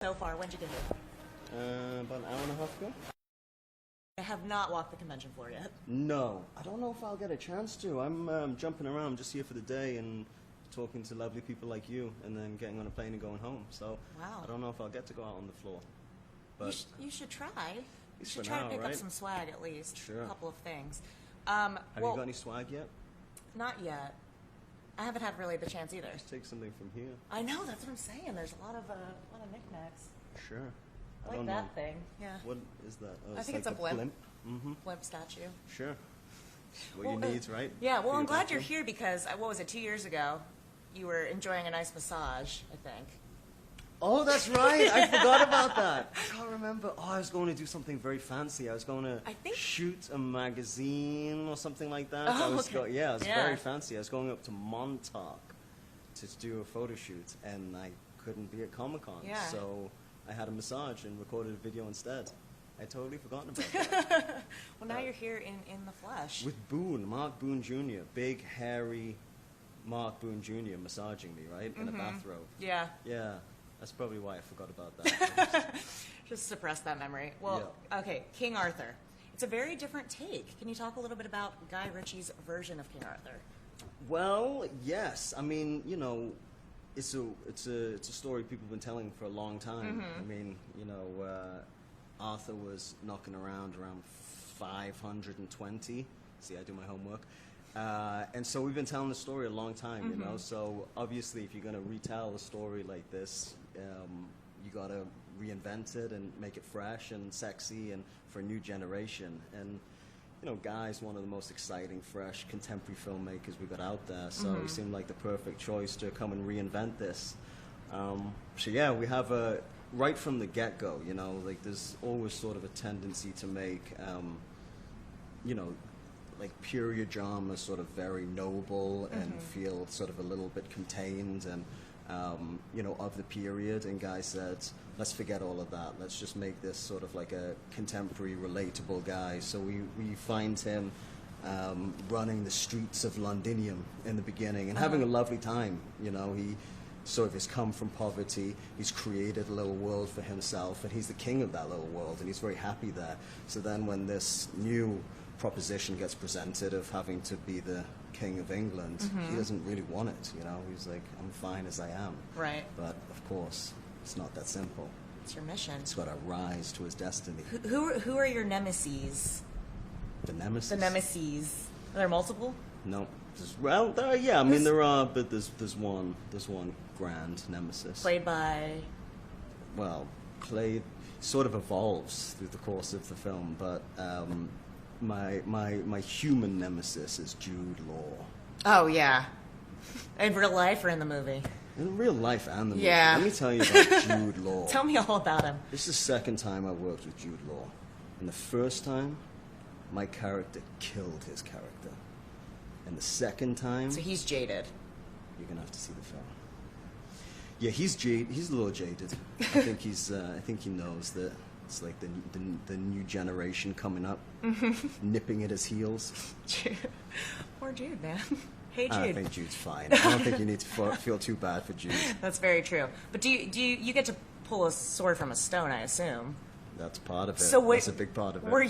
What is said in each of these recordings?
So far, when'd you get here? About an hour and a half ago. I have not walked the convention floor yet. No, I don't know if I'll get a chance to. I'm jumping around just here for the day and talking to lovely people like you, and then getting on a plane and going home. So Wow. I don't know if I'll get to go out on the floor. But You should try. You should for try now, to pick right? up some swag at least. Sure. A couple of things. have well, you got any swag yet? Not yet. I haven't had really the chance either. Just take something from here. I know, that's what I'm saying. There's a lot of knickknacks. Sure. I like don't that know. thing. Yeah. What is that? Oh, I think it's a the blimp. Mm-hmm. Blimp statue. Sure. What Well, you need, right? Yeah, well, For I'm your glad you're bathroom? here because, what was it, 2 years ago? You were enjoying a nice massage, I think. Oh, that's right. I forgot about that. I can't remember. Oh, I was going to do something very fancy. I was going to I think- shoot a magazine or something like that. Oh, I was okay. yeah, it was Yeah. very fancy. I was going up to Montauk to do a photo shoot, and I couldn't be at Comic-Con. Yeah. So I had a massage and recorded a video instead. I totally forgotten about that. Well, now you're here in the flesh. With Boone, Mark Boone Jr., big, hairy Mark Boone Jr. massaging me, right, in a bathrobe. Yeah. Yeah, that's probably why I forgot about that. Just suppress that memory. Well, okay, King Arthur. It's a very different take. Can you talk a little bit about Guy Ritchie's version of King Arthur? Well, yes. I mean, you know, it's a story people have been telling for a long time. I mean, you know, Arthur was knocking around 520. See, I do my homework. And so we've been telling the story a long time, you know. So obviously, if you're going to retell a story like this, you got to reinvent it and make it fresh and sexy and for a new generation. And you know, Guy's one of the most exciting, fresh, contemporary filmmakers we got out there. So he seemed like the perfect choice to come and reinvent this. So yeah, we have right from the get-go, you know, like there's always sort of a tendency to make, you know, like period drama sort of very noble and feel sort of a little bit contained and, you know, of the period. And Guy said, let's forget all of that. Let's just make this sort of like a contemporary, relatable guy. So we find him running the streets of Londinium in the beginning and having a lovely time. You know, he sort of has come from poverty. He's created a little world for himself, and he's the king of that little world, and he's very happy there. So then when this new proposition gets presented of having to be the king of England, he doesn't really want it, you know. He's like, I'm fine as I am. Right. But of course, it's not that simple. It's your mission. He's got to rise to his destiny. Who are your nemeses? The nemesis? The nemeses. Are there multiple? No. Well, yeah, I mean, there are, but there's one grand nemesis. Played by... Well, sort of evolves through the course of the film, but my human nemesis is Jude Law. Oh, yeah. In real life or in the movie? In real life and the movie. Yeah. Let me tell you about Jude Law. Tell me all about him. This is the second time I worked with Jude Law. And the first time, my character killed his character. And the second time, So he's jaded. you're gonna have to see the film. Yeah, he's a little jaded. I think I think he knows that it's like the new generation coming up, nipping at his heels. Jude. Poor Jude, man. Hey, Jude. I think Jude's fine. I don't think you need to feel too bad for Jude. That's very true. But do you get to pull a sword from a stone, I assume? That's part of it. So That's a big part of it. Were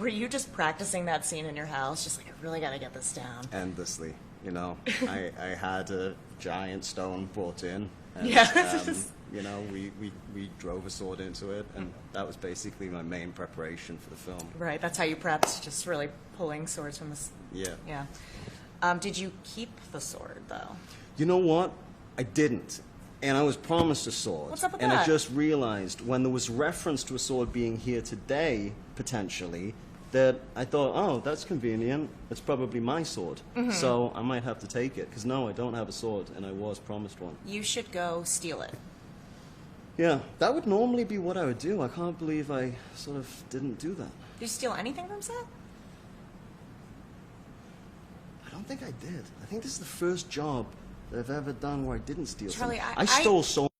you just practicing that scene in your house? Just like, I really got to get this down. Endlessly, you know. I had a giant stone brought in. And, Yeah. you know, we drove a sword into it, and that was basically my main preparation for the film. Right, that's how you prepped, just really pulling swords from this. Yeah. Yeah. Did you keep the sword, though? You know what? I didn't. And I was promised a sword. What's up with and that? I just realized when there was reference to a sword being here today, potentially, that I thought, oh, that's convenient. It's probably my sword. So I might have to take it. Because no, I don't have a sword, and I was promised one. You should go steal it. Yeah, that would normally be what I would do. I can't believe I sort of didn't do that. Did you steal anything from set? I don't think I did. I think this is the first job that I've ever done where I didn't steal Charlie, something. I stole so much,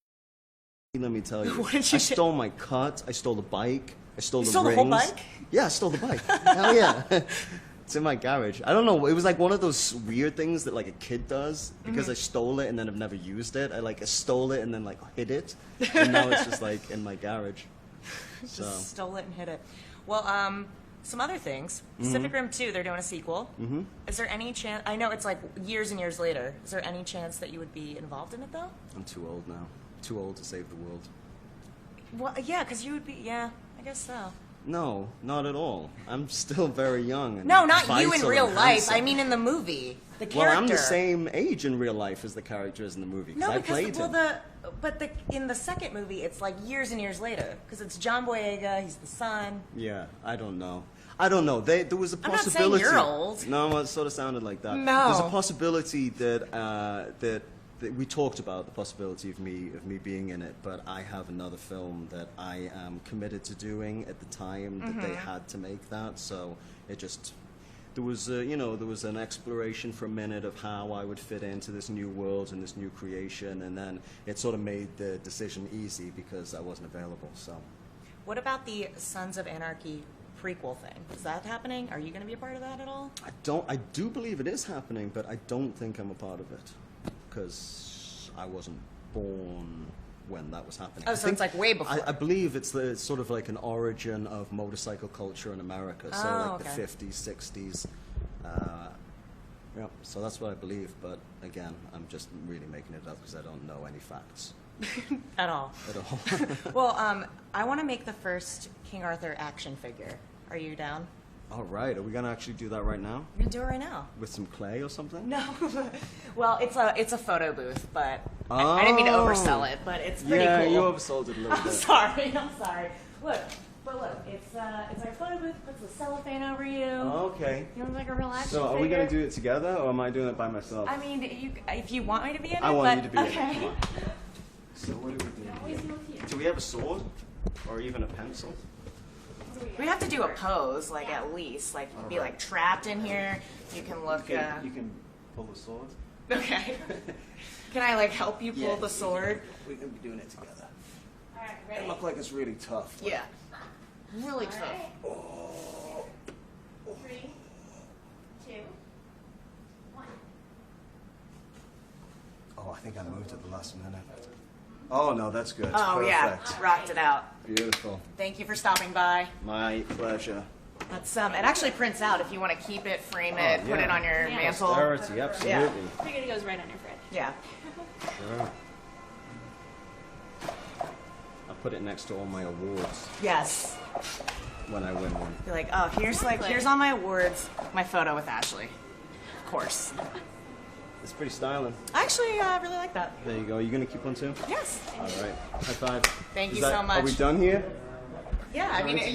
let me tell you. What did you I say? stole my cut, I stole the bike, I stole You the stole the rings. whole bike? Yeah, I stole the bike. Hell yeah. It's in my garage. I don't know. It was like one of those weird things that like a kid does because I stole it and then I've never used it. I stole it and then like hid it, and now it's just like in my garage. So Just stole it and hid it. Well, some other things. Pacific Rim 2, they're doing a sequel. Is there any chance? I know it's like years and years later. Is there any chance that you would be involved in it though? I'm too old now. Too old to save the world. Well, yeah, because you would be. Yeah, I guess so. No, not at all. I'm still very young. And No, not you in vital real and life. handsome. I mean in the movie. The character. Well, I'm the same age in real life as the character is in the movie. No, I because played him. in the second movie, it's like years and years later because it's John Boyega. He's the son. Yeah, I don't know. There was a I'm not saying possibility. you're old. No, it sort of sounded like that. No. There's a possibility that we talked about the possibility of me being in it, but I have another film that I am committed to doing at the time that they had to make that. So it just there was an exploration for a minute of how I would fit into this new world and this new creation, and then it sort of made the decision easy because I wasn't available. So What about the Sons of Anarchy prequel thing? Is that happening? Are you going to be a part of that at all? I do believe it is happening, but I don't think I'm a part of it because I wasn't born when that was happening. Oh, I so think- it's like way before. I believe it's sort of like an origin of motorcycle culture in America. So Oh, like okay. the 50s, 60s. Yeah, so that's what I believe. But again, I'm just really making it up because I don't know any facts At all. at all. Well, I want to make the first King Arthur action figure. Are you down? All right, are we gonna actually do that right now We're going to do it right now. with some clay or something? No. Well, it's a photo booth, but I didn't mean to oversell it, but it's pretty Yeah, cool. you oversold it a little I'm bit. sorry. Look, it's our photo booth. Puts the cellophane over you. Okay. You look like a real action So are we figure. gonna do it together, or am I doing it by myself? I mean, if you want me to be in it, I want you but to be in okay. it. Come on. So what do we do? Do we have a sword, or even a pencil? We have to do a pose, like at least, like be like trapped in here. You can look. You can pull the sword. Okay. Can I like help you pull Yeah. the sword? We can be doing it together. All right, It ready? look like it's really tough. Yeah. Really tough. Oh. 3, 2, 1. Oh, I think I moved at the last minute. Oh no, that's good. Oh yeah, Perfect. rocked it out. Beautiful. Thank you for stopping by. My pleasure. That's it actually prints out if you want to keep it, frame it, Oh, put yeah. it on your Yeah. mantle. Posterity, absolutely. Figured it goes right on your fridge. Yeah. Sure. I put it next to all my awards Yes. when I win one. You're like, oh, here's all my awards, my photo with Ashley. Of course. It's pretty styling. I actually really like that. There you go. Are you gonna keep one too? Yes. All right. High five. Thank Is you so Are we much. done here? Yeah, I mean.